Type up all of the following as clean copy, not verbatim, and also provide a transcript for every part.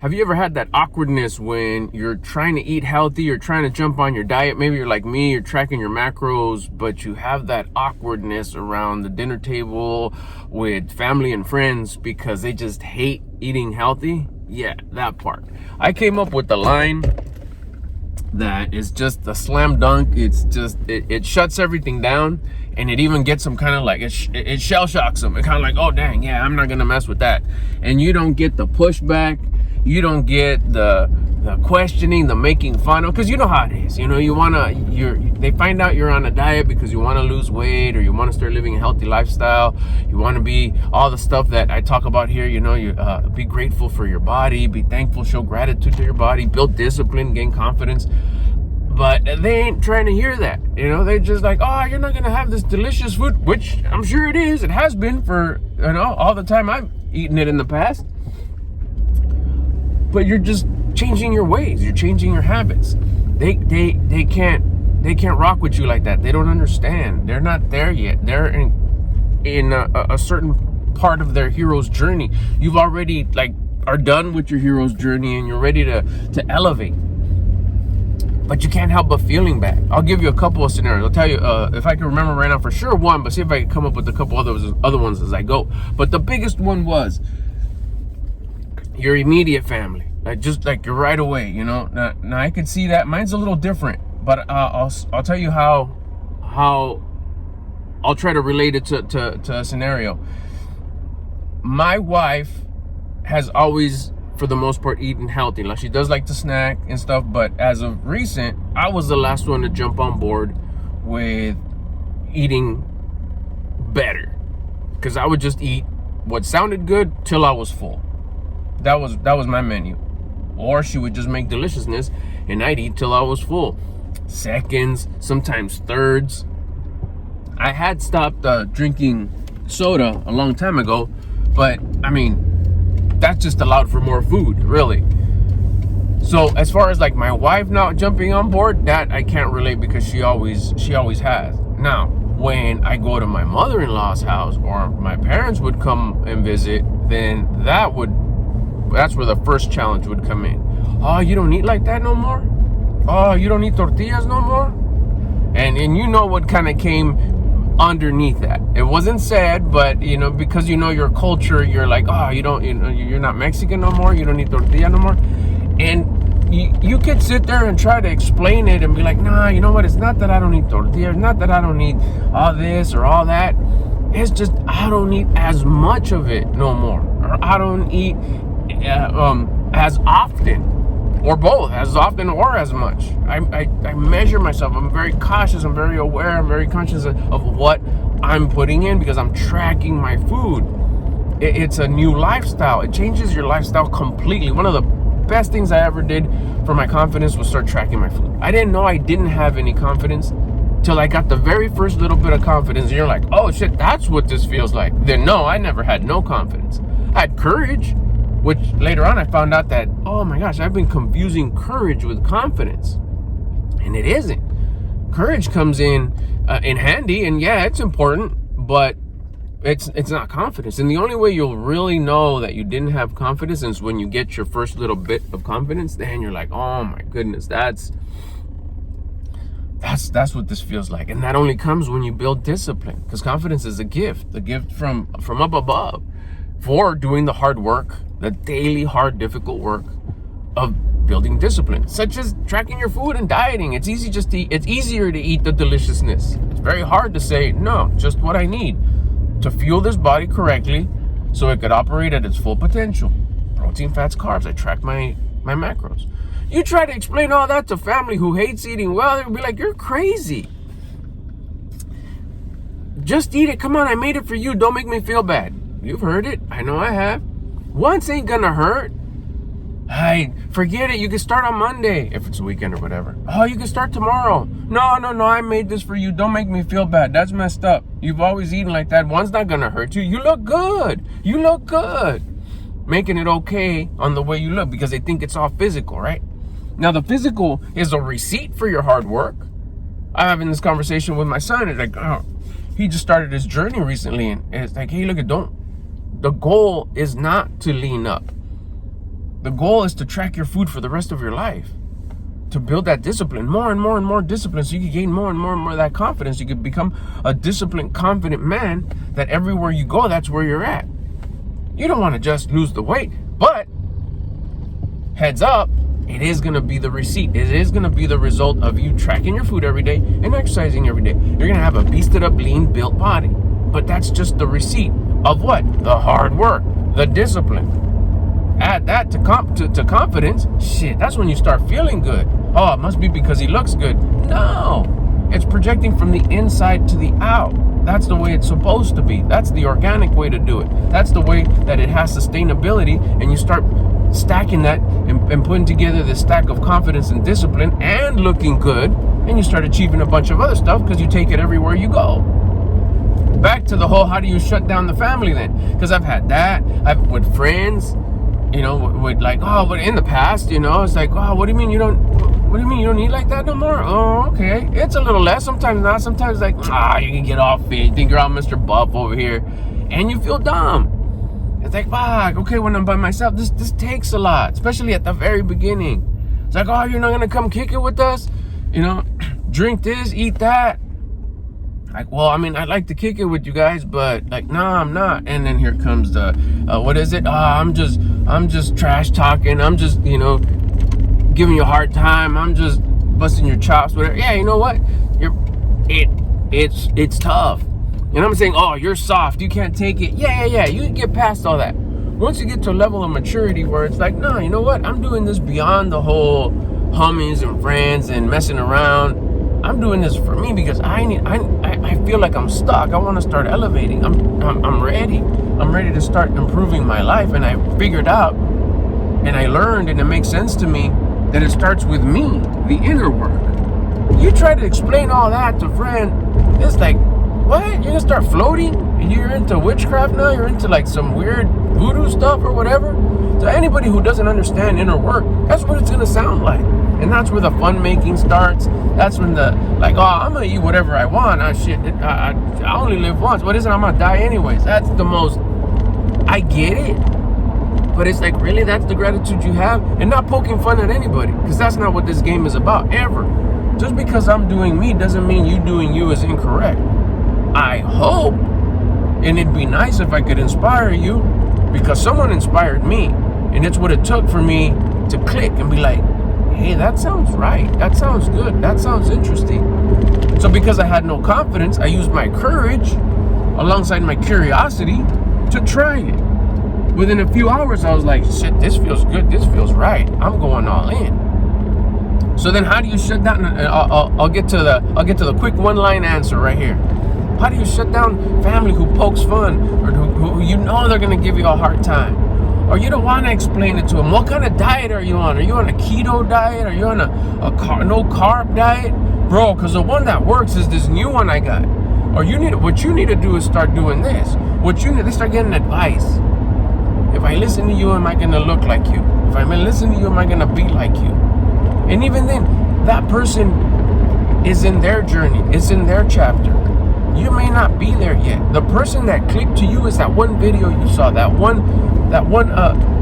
Have you ever had that awkwardness when you're trying to eat healthy, you're trying to jump on your diet? Maybe you're like me, you're tracking your macros, but you have that awkwardness around the dinner table with family and friends because they just hate eating healthy? Yeah, that part. I came up with the line that is just a slam dunk. It's just, it shuts everything down, and it even gets them kind of like, it shell shocks them. It kind of like, oh dang, yeah, I'm not gonna mess with that. And you don't get the pushback. You don't get the questioning, the making fun of, because you know how it is. You know, they find out you're on a diet because you want to lose weight or you want to start living a healthy lifestyle. You want to be all the stuff that I talk about here. You know, you be grateful for your body, be thankful, show gratitude to your body, build discipline, gain confidence. But they ain't trying to hear that. You know, they're just like, oh, you're not gonna have this delicious food, which I'm sure it is. It has been for, you know, all the time I've eaten it in the past. But you're just changing your ways. You're changing your habits. They can't rock with you like that. They don't understand. They're not there yet. They're in a certain part of their hero's journey. You've already are done with your hero's journey and you're ready to elevate. But you can't help but feeling bad. I'll give you a couple of scenarios. I'll tell you if I can remember right now for sure one, but see if I can come up with a couple other ones as I go. But the biggest one was your immediate family, just you're right away, you know. Now I could see that mine's a little different, but I'll tell you how I'll try to relate it to a scenario. My wife has always, for the most part, eaten healthy. Like, she does like to snack and stuff, but as of recent, I was the last one to jump on board with eating better, because I would just eat what sounded good till I was full. That was my menu. Or she would just make deliciousness and I'd eat till I was full. Seconds, sometimes thirds. I had stopped drinking soda a long time ago, but I mean, that just allowed for more food, really. So as far as my wife not jumping on board, that I can't relate because she always has. Now, when I go to my mother-in-law's house or my parents would come and visit, then that's where the first challenge would come in. Oh, you don't eat like that no more? Oh, you don't eat tortillas no more? And you know what kind of came underneath that. It wasn't sad, but you know, because you know your culture, you're like, oh, you're not Mexican no more, you don't eat tortilla no more. And you could sit there and try to explain it and be like, nah, you know what, it's not that I don't eat tortillas, not that I don't eat all this or all that. It's just I don't eat as much of it no more. Or I don't eat as often, or both, as often or as much. I measure myself. I'm very cautious. I'm very aware. I'm very conscious of what I'm putting in because I'm tracking my food. It's a new lifestyle. It changes your lifestyle completely. One of the best things I ever did for my confidence was start tracking my food. I didn't know I didn't have any confidence till I got the very first little bit of confidence. And you're like, oh shit, that's what this feels like. Then no, I never had no confidence. I had courage, which later on I found out that, oh my gosh, I've been confusing courage with confidence. And it isn't. Courage comes in handy, and yeah, it's important, but it's not confidence. And the only way you'll really know that you didn't have confidence is when you get your first little bit of confidence. Then you're like, oh my goodness, that's what this feels like. And that only comes when you build discipline, because confidence is a gift from up above for doing the hard work, the daily hard, difficult work of building discipline, such as tracking your food and dieting. It's easier to eat the deliciousness. It's very hard to say, no, just what I need to fuel this body correctly so it could operate at its full potential. Protein, fats, carbs. I track my macros. You try to explain all that to family who hates eating well, they'll be like, you're crazy. Just eat it. Come on, I made it for you. Don't make me feel bad. You've heard it. I know I have. Once ain't gonna hurt. Hey, forget it. You can start on Monday if it's a weekend or whatever. Oh, you can start tomorrow. No, I made this for you. Don't make me feel bad. That's messed up. You've always eaten like that. One's not gonna hurt you. You look good. Making it okay on the way you look because they think it's all physical, right? Now, the physical is a receipt for your hard work. I'm having this conversation with my son. It's like, oh, he just started his journey recently, and it's like, hey, look, the goal is not to lean up. The goal is to track your food for the rest of your life, to build that discipline, more and more and more discipline, so you can gain more and more and more of that confidence. You can become a disciplined, confident man that everywhere you go, that's where you're at. You don't want to just lose the weight, but heads up, it is going to be the receipt. It is going to be the result of you tracking your food every day and exercising every day. You're going to have a beasted up, lean, built body. But that's just the receipt of what? The hard work, the discipline. Add that to confidence. Shit, that's when you start feeling good. Oh, it must be because he looks good. No, it's projecting from the inside to the out. That's the way it's supposed to be. That's the organic way to do it. That's the way that it has sustainability, and you start stacking that and putting together this stack of confidence and discipline and looking good, and you start achieving a bunch of other stuff because you take it everywhere you go. Back to the whole, how do you shut down the family then? Because I've had that. I've with friends, you know, with like, oh, but in the past, you know, it's like, oh, what do you mean you don't eat like that no more? Oh, okay. It's a little less, sometimes not. Sometimes like, you can get off it. You think you're all Mr. Buff over here, and you feel dumb. It's like, fuck, okay, when I'm by myself, this takes a lot, especially at the very beginning. It's like, oh, you're not gonna come kick it with us? You know, drink this, eat that. Like, well, I mean, I'd like to kick it with you guys, but like, no, I'm not. And then here comes the, what is it? I'm just trash talking. I'm just, you know, giving you a hard time. I'm just busting your chops, whatever. Yeah, you know what? It's tough. And I'm saying, oh, you're soft. You can't take it. Yeah. You can get past all that. Once you get to a level of maturity where it's like, no, you know what? I'm doing this beyond the whole homies and friends and messing around. I'm doing this for me because I feel like I'm stuck. I want to start elevating. I'm ready. I'm ready to start improving my life. And I figured out and I learned, and it makes sense to me, that it starts with me, the inner work. You try to explain all that to a friend, it's like, what? You're gonna start floating? And you're into witchcraft now? You're into like some weird voodoo stuff or whatever? To anybody who doesn't understand inner work, that's what it's gonna sound like. And that's where the fun making starts. That's when the, like, oh, I'm gonna eat whatever I want. I only live once. What is it? I'm gonna die anyways. That's the most, I get it. But it's like, really, that's the gratitude you have? And not poking fun at anybody, because that's not what this game is about, ever. Just because I'm doing me doesn't mean you doing you is incorrect. I hope, and it'd be nice if I could inspire you, because someone inspired me, and it's what it took for me to click and be like, hey, that sounds right, that sounds good, that sounds interesting. So because I had no confidence, I used my courage alongside my curiosity to try it. Within a few hours, I was like, shit, this feels good, this feels right, I'm going all in. So then how do you shut down? I'll get to the quick one-line answer right here. How do you shut down family who pokes fun, or who you know they're gonna give you a hard time, or you don't want to explain it to them? What kind of diet are you on? Are you on a keto diet? Are you on a no carb diet, bro? Because the one that works is this new one I got. Or what you need to do is start doing this. They start getting advice. If I listen to you, am I gonna look like you? If I listen to you, am I gonna be like you? And even then, that person is in their journey. It's in their chapter. You may not be there yet. The person that clicked to you is that one video you saw, that one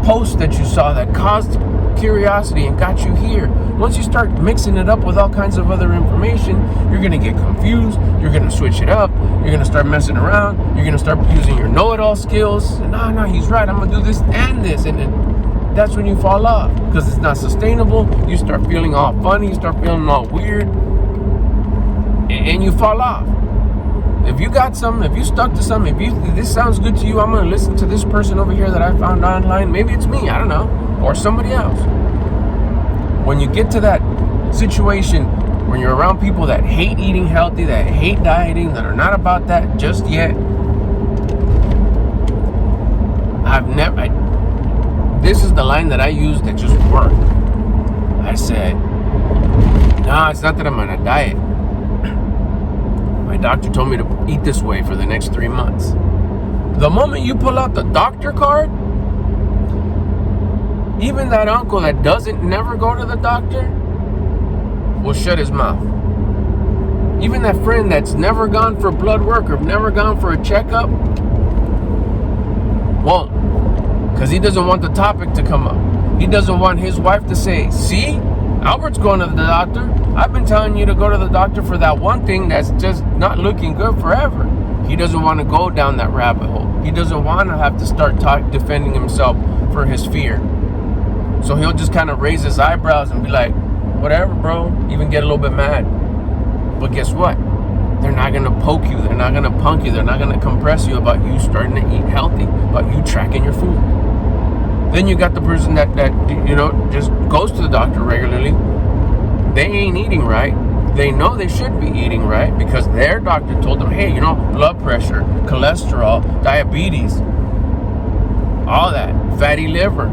post that you saw that caused curiosity and got you here. Once you start mixing it up with all kinds of other information, you're gonna get confused. You're gonna switch it up. You're gonna start messing around. You're gonna start using your know-it-all skills. No, he's right. I'm gonna do this and this, and then that's when you fall off, because it's not sustainable. You start feeling all funny. You start feeling all weird, and you fall off. If you got something, if you stuck to something, if this sounds good to you, I'm going to listen to this person over here that I found online. Maybe it's me, I don't know, or somebody else. When you get to that situation when you're around people that hate eating healthy, that hate dieting, that are not about that just yet, this is the line that I used that just worked. I said, no, it's not that I'm on a diet. My doctor told me to eat this way for the next 3 months. The moment you pull out the doctor card, even that uncle that never go to the doctor will shut his mouth. Even that friend that's never gone for blood work or never gone for a checkup won't, because he doesn't want the topic to come up. He doesn't want his wife to say, see, Albert's going to the doctor. I've been telling you to go to the doctor for that one thing that's just not looking good forever. He doesn't want to go down that rabbit hole. He doesn't want to have to start defending himself for his fear. So he'll just kind of raise his eyebrows and be like, whatever, bro. Even get a little bit mad. But guess what? They're not going to poke you. They're not going to punk you. They're not going to compress you about you starting to eat healthy, about you tracking your food. Then you got the person that just goes to the doctor regularly. They ain't eating right. They know they should be eating right because their doctor told them, hey, blood pressure, cholesterol, diabetes, all that, fatty liver.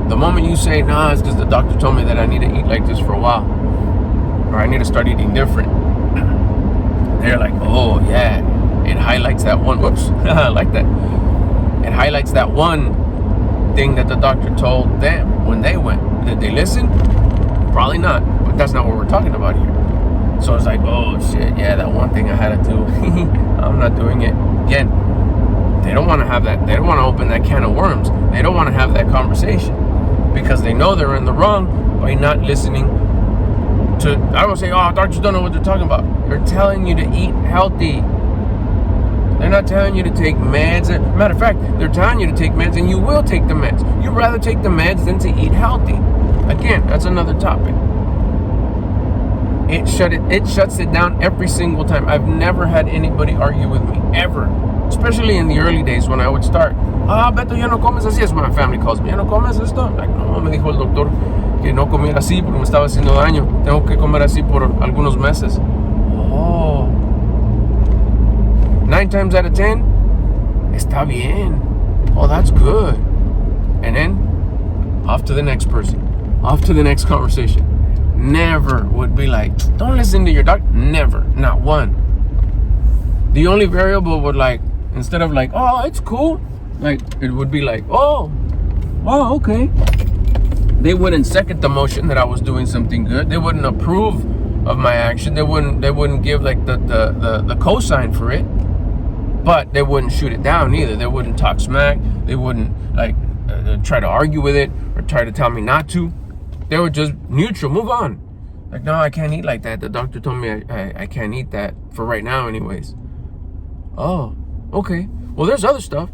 The moment you say, nah, it's because the doctor told me that I need to eat like this for a while, or I need to start eating different, they're like, oh yeah, it highlights that one, whoops, I like that. It highlights that one thing that the doctor told them when they went. Did they listen? Probably not, but that's not what we're talking about here. So it's like, oh shit, yeah, that one thing I had to do, I'm not doing it. Again, they don't want to have that, they don't want to open that can of worms. They don't want to have that conversation because they know they're in the wrong by not listening to, I don't say, oh, doctors don't know what they're talking about. They're telling you to eat healthy. They're not telling you to take meds. Matter of fact, they're telling you to take meds, and you will take the meds. You'd rather take the meds than to eat healthy. Again, that's another topic. It shuts it down every single time. I've never had anybody argue with me, ever. Especially in the early days when I would start. Beto, ya no comes así. As my family calls me. Ya no comes esto. Like, no, me dijo el doctor que no comiera así porque me estaba haciendo daño. Tengo que comer así por algunos meses. Oh. 9 times out of 10, está bien. Oh, that's good. And then, off to the next person. Off to the next conversation. Never would be like, don't listen to your doctor. Never. Not one. The only variable would instead of oh, it's cool. It would be like, oh, okay. They wouldn't second the motion that I was doing something good. They wouldn't approve of my action. They wouldn't give the cosign for it. But they wouldn't shoot it down either. They wouldn't talk smack. They wouldn't try to argue with it or try to tell me not to. They were just neutral. Move on. No, I can't eat like that. The doctor told me I can't eat that for right now anyways. Oh, okay. Well, there's other stuff.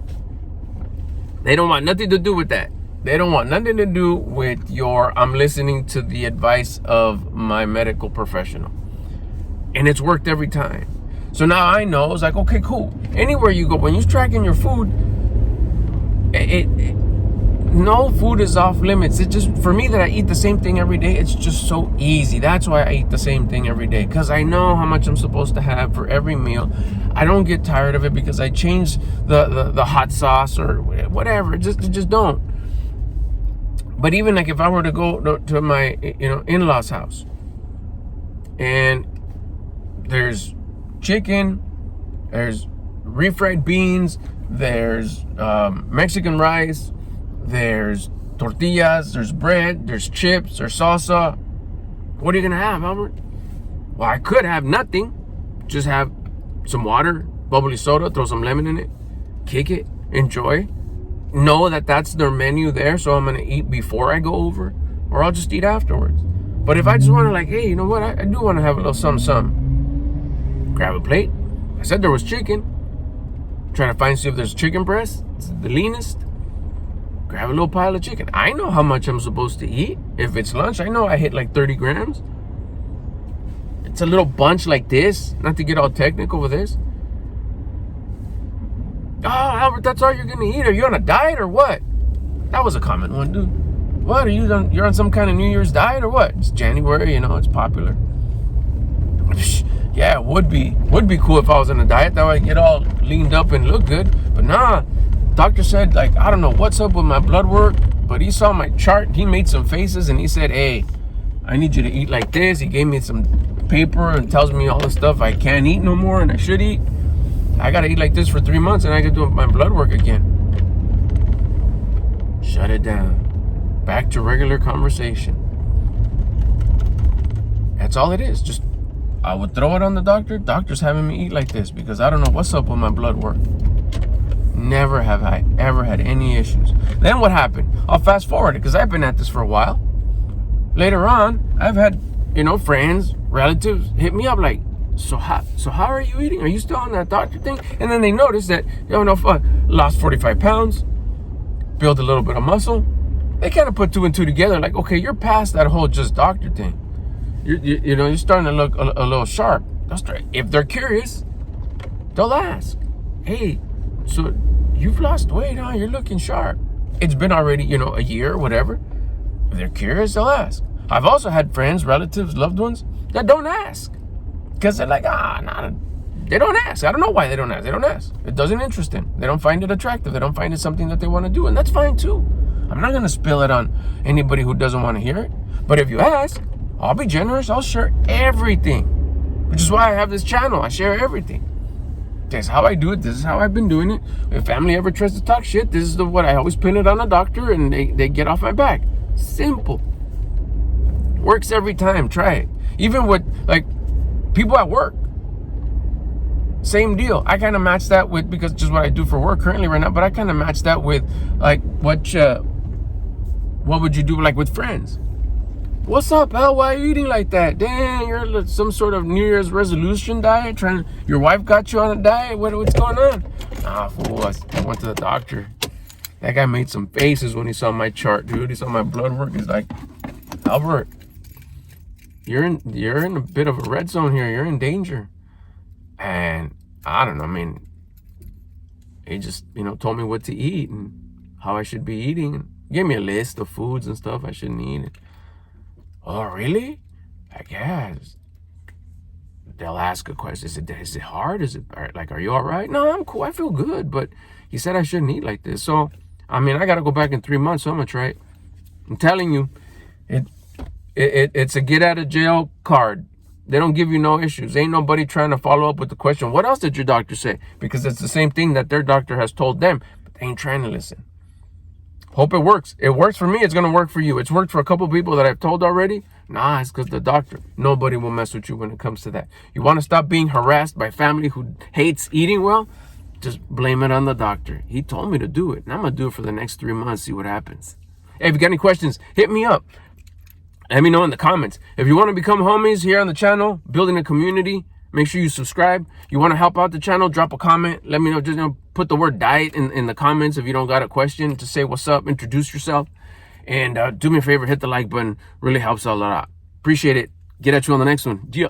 They don't want nothing to do with that. They don't want nothing to do with I'm listening to the advice of my medical professional. And it's worked every time. So now I know, it's like, okay, cool. Anywhere you go, when you're tracking your food, no food is off limits. It's just, for me that I eat the same thing every day, it's just so easy. That's why I eat the same thing every day, because I know how much I'm supposed to have for every meal. I don't get tired of it because I change the hot sauce or whatever. Just don't. But even if I were to go to my in-laws' house, and there's chicken, there's refried beans, there's Mexican rice, there's tortillas, there's bread, there's chips, there's salsa. What are you gonna have, Albert? Well, I could have nothing. Just have some water, bubbly soda, throw some lemon in it, kick it, enjoy. Know that that's their menu there, so I'm gonna eat before I go over, or I'll just eat afterwards. But if I just want to hey, you know what? I do want to have a little something. Grab a plate. I said there was chicken. Trying to see if there's chicken breast. It's the leanest. Grab a little pile of chicken. I know how much I'm supposed to eat. If it's lunch, I know I hit 30 grams. It's a little bunch like this. Not to get all technical with this. Oh, Albert, that's all you're gonna eat? Are you on a diet or what? That was a common one, dude. What, you're on some kind of New Year's diet or what? It's January, it's popular. Yeah, it would be cool if I was on a diet. That way I get all leaned up and look good. But nah, doctor said, I don't know what's up with my blood work, but he saw my chart. He made some faces and he said, hey, I need you to eat like this. He gave me some paper and tells me all the stuff I can't eat no more and I should eat. I got to eat like this for 3 months and I can do my blood work again. Shut it down. Back to regular conversation. That's all it is. Just I would throw it on the doctor. Doctor's having me eat like this because I don't know what's up with my blood work. Never have I ever had any issues. Then what happened? I'll fast forward it because I've been at this for a while. Later on, I've had, friends, relatives hit me up like, so how are you eating? Are you still on that doctor thing? And then they notice that, lost 45 pounds, built a little bit of muscle. They kind of put two and two together, like, okay, you're past that whole just doctor thing. You're starting to look a little sharp. If they're curious, they'll ask, hey, so you've lost weight, huh? You're looking sharp. It's been already, a year or whatever. If they're curious, they'll ask. I've also had friends, relatives, loved ones that don't ask. Because they're like, they don't ask. I don't know why they don't ask. They don't ask. It doesn't interest them. They don't find it attractive. They don't find it something that they want to do. And that's fine too. I'm not going to spill it on anybody who doesn't want to hear it. But if you ask, I'll be generous. I'll share everything. Which is why I have this channel. I share everything. This is how I do it. This is how I've been doing it. If family ever tries to talk shit, this is what I always pin it on a doctor and they get off my back. Simple. Works every time. Try it. Even with people at work. Same deal. I kind of match that with, because just what I do for work currently right now, but I kind of match that with what would you do with friends? What's up, pal? Why are you eating like that? Dang, you're some sort of New Year's resolution diet. Your wife got you on a diet. What's going on? Fool, I went to the doctor. That guy made some faces when he saw my chart, dude. He saw my blood work. He's like, Albert, you're in a bit of a red zone here. You're in danger. And I don't know. I mean, he just told me what to eat and how I should be eating. Gave me a list of foods and stuff I shouldn't eat. Oh, really? I guess. They'll ask a question. Is it hard? Are you all right? No, I'm cool. I feel good. But he said I shouldn't eat like this. So, I got to go back in 3 months. So I'm going to try it. I'm telling you, it's a get out of jail card. They don't give you no issues. Ain't nobody trying to follow up with the question, what else did your doctor say? Because it's the same thing that their doctor has told them. But they ain't trying to listen. Hope it works. It works for me. It's going to work for you. It's worked for a couple people that I've told already. Nah, it's because the doctor. Nobody will mess with you when it comes to that. You want to stop being harassed by family who hates eating well? Just blame it on the doctor. He told me to do it. And I'm going to do it for the next 3 months, see what happens. Hey, if you got any questions, hit me up. Let me know in the comments. If you want to become homies here on the channel, building a community, make sure you subscribe. You want to help out the channel, drop a comment. Let me know. Just put the word diet in the comments if you don't got a question. Just say what's up, introduce yourself. And do me a favor, hit the like button. Really helps out a lot. Appreciate it. Get at you on the next one. Yeah.